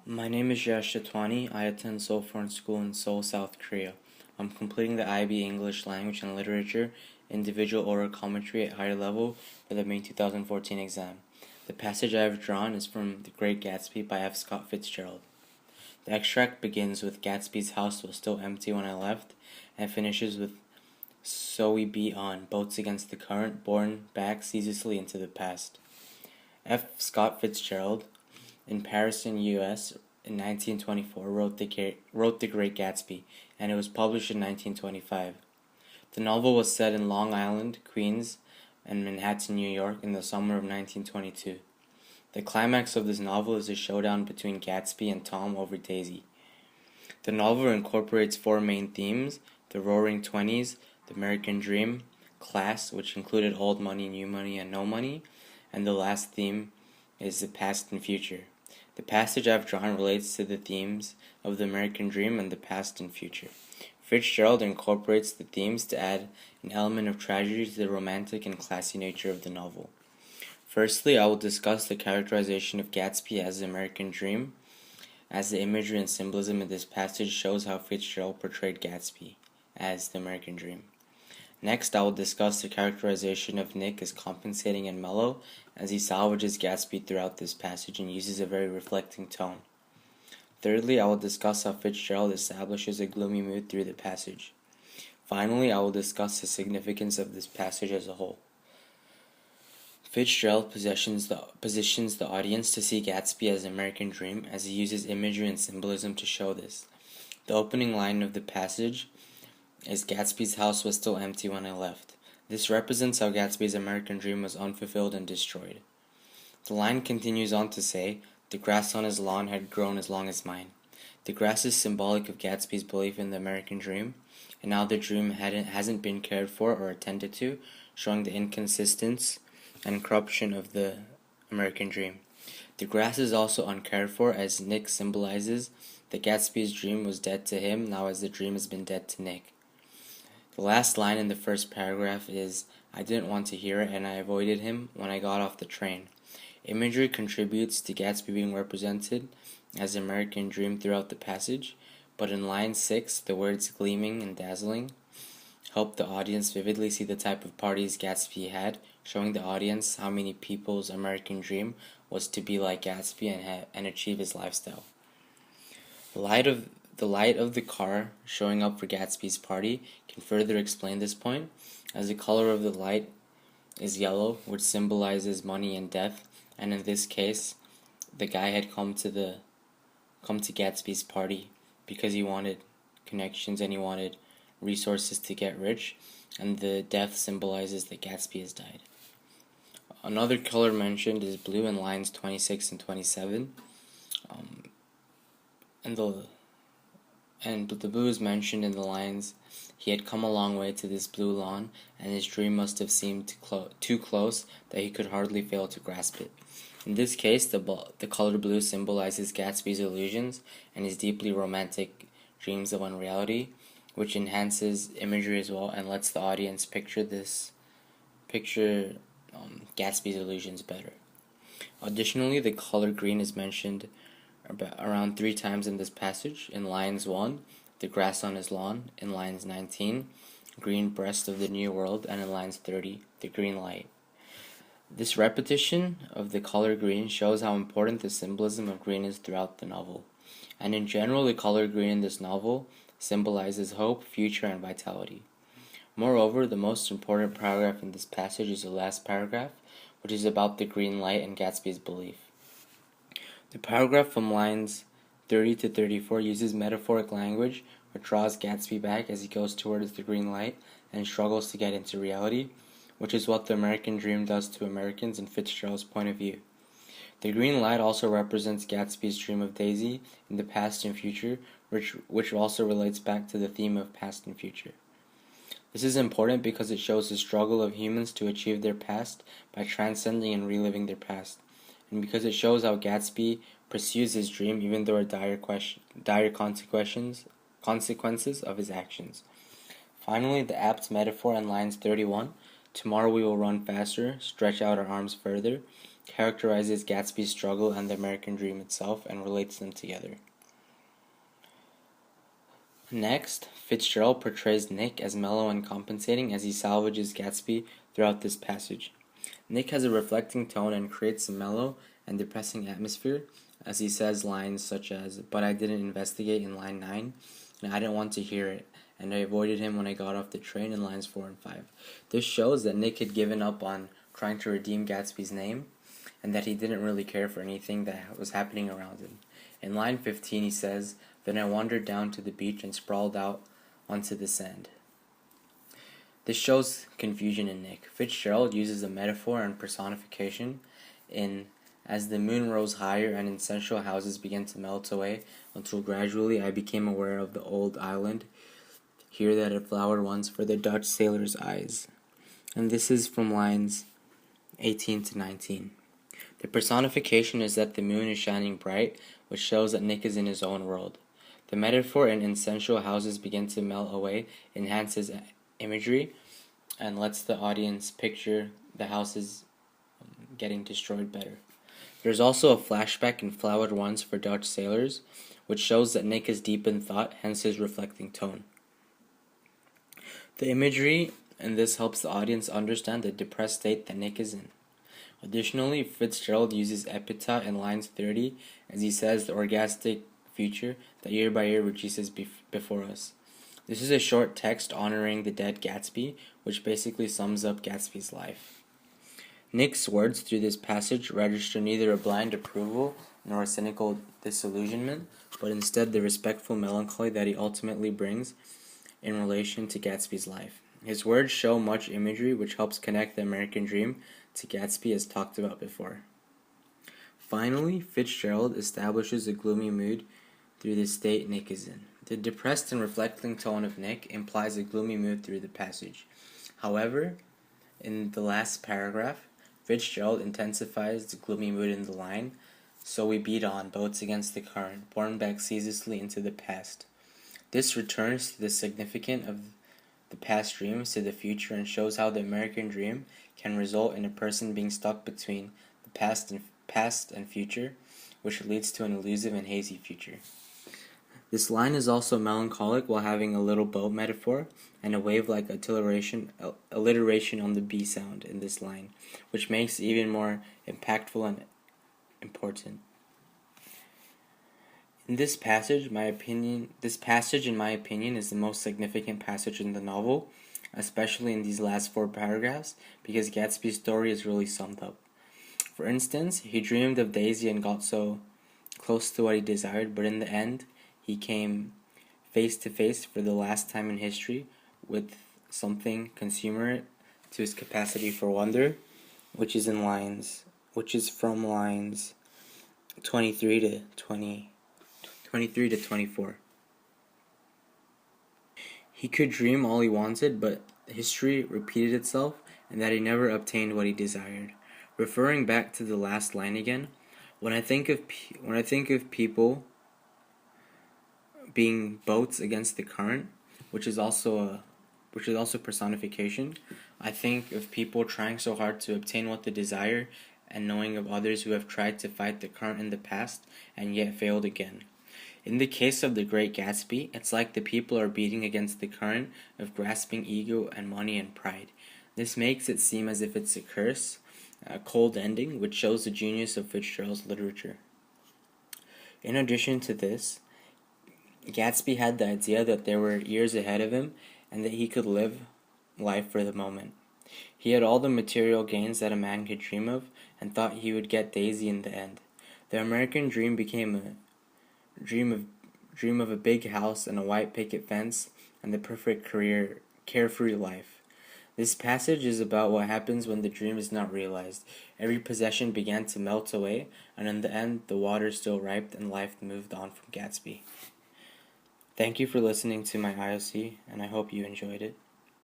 My name is Yash. I attend Seoul Foreign School in Seoul, South Korea. I'm completing the IB English Language and Literature Individual Oral Commentary at higher level for the May 2014 exam. The passage I have drawn is from The Great Gatsby by F. Scott Fitzgerald. The extract begins with Gatsby's house was still empty when I left, and finishes with so we beat on, boats against the current, borne back ceaselessly into the past. F. Scott Fitzgerald, in Paris, in U.S., in 1924, wrote The Great Gatsby, and it was published in 1925. The novel was set in Long Island, Queens, and Manhattan, New York, in the summer of 1922. The climax of this novel is a showdown between Gatsby and Tom over Daisy. The novel incorporates four main themes: the Roaring Twenties, the American Dream, class, which included old money, new money, and no money, and the last theme is the past and future. The passage I've drawn relates to the themes of the American Dream and the past and future. Fitzgerald incorporates the themes to add an element of tragedy to the romantic and classy nature of the novel. Firstly, I will discuss the characterization of Gatsby as the American Dream, as the imagery and symbolism in this passage shows how Fitzgerald portrayed Gatsby as the American Dream. Next, I will discuss the characterization of Nick as compensating and mellow, as he salvages Gatsby throughout this passage and uses a very reflecting tone. Thirdly, I will discuss how Fitzgerald establishes a gloomy mood through the passage. Finally, I will discuss the significance of this passage as a whole. Fitzgerald positions the audience to see Gatsby as the American Dream, as he uses imagery and symbolism to show this. The opening line of the passage is Gatsby's house was still empty when I left. This represents how Gatsby's American dream was unfulfilled and destroyed. The line continues on to say, the grass on his lawn had grown as long as mine. The grass is symbolic of Gatsby's belief in the American dream, and now the dream hasn't been cared for or attended to, showing the inconsistency and corruption of the American dream. The grass is also uncared for, as Nick symbolizes that Gatsby's dream was dead to him, now as the dream has been dead to Nick. The last line in the first paragraph is, I didn't want to hear it and I avoided him when I got off the train. Imagery contributes to Gatsby being represented as the American dream throughout the passage, but in line 6, the words gleaming and dazzling help the audience vividly see the type of parties Gatsby had, showing the audience how many people's American dream was to be like Gatsby and achieve his lifestyle. The light of the car showing up for Gatsby's party can further explain this point, as the color of the light is yellow, which symbolizes money and death, and in this case, the guy had come to Gatsby's party because he wanted connections and he wanted resources to get rich, and the death symbolizes that Gatsby has died. Another color mentioned is blue in lines 26 and 27, and the blue is mentioned in the lines, he had come a long way to this blue lawn, and his dream must have seemed too close that he could hardly fail to grasp it. In this case, the color blue symbolizes Gatsby's illusions and his deeply romantic dreams of unreality, which enhances imagery as well and lets the audience picture Gatsby's illusions better. Additionally, the color green is mentioned around 3 times in this passage. In lines 1, the grass on his lawn; in lines 19, green breast of the new world; and in lines 30, the green light. This repetition of the color green shows how important the symbolism of green is throughout the novel. And in general, the color green in this novel symbolizes hope, future, and vitality. Moreover, the most important paragraph in this passage is the last paragraph, which is about the green light and Gatsby's belief. The paragraph from lines 30 to 34 uses metaphoric language, which draws Gatsby back as he goes towards the green light and struggles to get into reality, which is what the American dream does to Americans in Fitzgerald's point of view. The green light also represents Gatsby's dream of Daisy in the past and future, which also relates back to the theme of past and future. This is important because it shows the struggle of humans to achieve their past by transcending and reliving their past, and because it shows how Gatsby pursues his dream even though there are dire consequences of his actions. Finally, the apt metaphor in lines 31, tomorrow we will run faster, stretch out our arms further, characterizes Gatsby's struggle and the American dream itself and relates them together. Next, Fitzgerald portrays Nick as mellow and compensating as he salvages Gatsby throughout this passage. Nick has a reflecting tone and creates a mellow and depressing atmosphere as he says lines such as, "But I didn't investigate" in line 9, and "I didn't want to hear it, and I avoided him when I got off the train" in lines 4 and 5. This shows that Nick had given up on trying to redeem Gatsby's name, and that he didn't really care for anything that was happening around him. In line 15 he says, "Then I wandered down to the beach and sprawled out onto the sand." This shows confusion in Nick. Fitzgerald uses a metaphor and personification in "As the moon rose higher and essential houses began to melt away until gradually I became aware of the old island here that had flowered once for the Dutch sailor's eyes." And this is from lines 18 to 19. The personification is that the moon is shining bright, which shows that Nick is in his own world. The metaphor in "essential houses begin to melt away" enhances imagery and lets the audience picture the houses getting destroyed better. There's also a flashback in "Flowered Once for Dutch Sailors," which shows that Nick is deep in thought, hence his reflecting tone. The imagery in this helps the audience understand the depressed state that Nick is in. Additionally, Fitzgerald uses epithet in lines 30 as he says the orgastic future that year by year reduces before us. This is a short text honoring the dead Gatsby, which basically sums up Gatsby's life. Nick's words through this passage register neither a blind approval nor a cynical disillusionment, but instead the respectful melancholy that he ultimately brings in relation to Gatsby's life. His words show much imagery which helps connect the American dream to Gatsby as talked about before. Finally, Fitzgerald establishes a gloomy mood through the state Nick is in. The depressed and reflecting tone of Nick implies a gloomy mood through the passage. However, in the last paragraph, Fitzgerald intensifies the gloomy mood in the line, "So we beat on, boats against the current, borne back ceaselessly into the past." This returns to the significance of the past dreams to the future and shows how the American dream can result in a person being stuck between the past and future, which leads to an elusive and hazy future. This line is also melancholic while having a little boat metaphor and a wave-like alliteration on the B sound in this line, which makes it even more impactful and important. This passage, in my opinion, is the most significant passage in the novel, especially in these last 4 paragraphs, because Gatsby's story is really summed up. For instance, he dreamed of Daisy and got so close to what he desired, but in the end, he came face to face for the last time in history with something consummate to his capacity for wonder, which is from lines 23 to 24. He could dream all he wanted, but history repeated itself, and that he never obtained what he desired. Referring back to the last line again, when I think of people being boats against the current, which is also personification, I think of people trying so hard to obtain what they desire and knowing of others who have tried to fight the current in the past and yet failed again. In the case of the Great Gatsby, it's like the people are beating against the current of grasping ego and money and pride. This makes it seem as if it's a curse, a cold ending, which shows the genius of Fitzgerald's literature. In addition to this, Gatsby had the idea that there were years ahead of him and that he could live life for the moment. He had all the material gains that a man could dream of and thought he would get Daisy in the end. The American dream became a dream of a big house and a white picket fence and the perfect career, carefree life. This passage is about what happens when the dream is not realized. Every possession began to melt away, and in the end, the water still riped and life moved on from Gatsby. Thank you for listening to my IOC, and I hope you enjoyed it.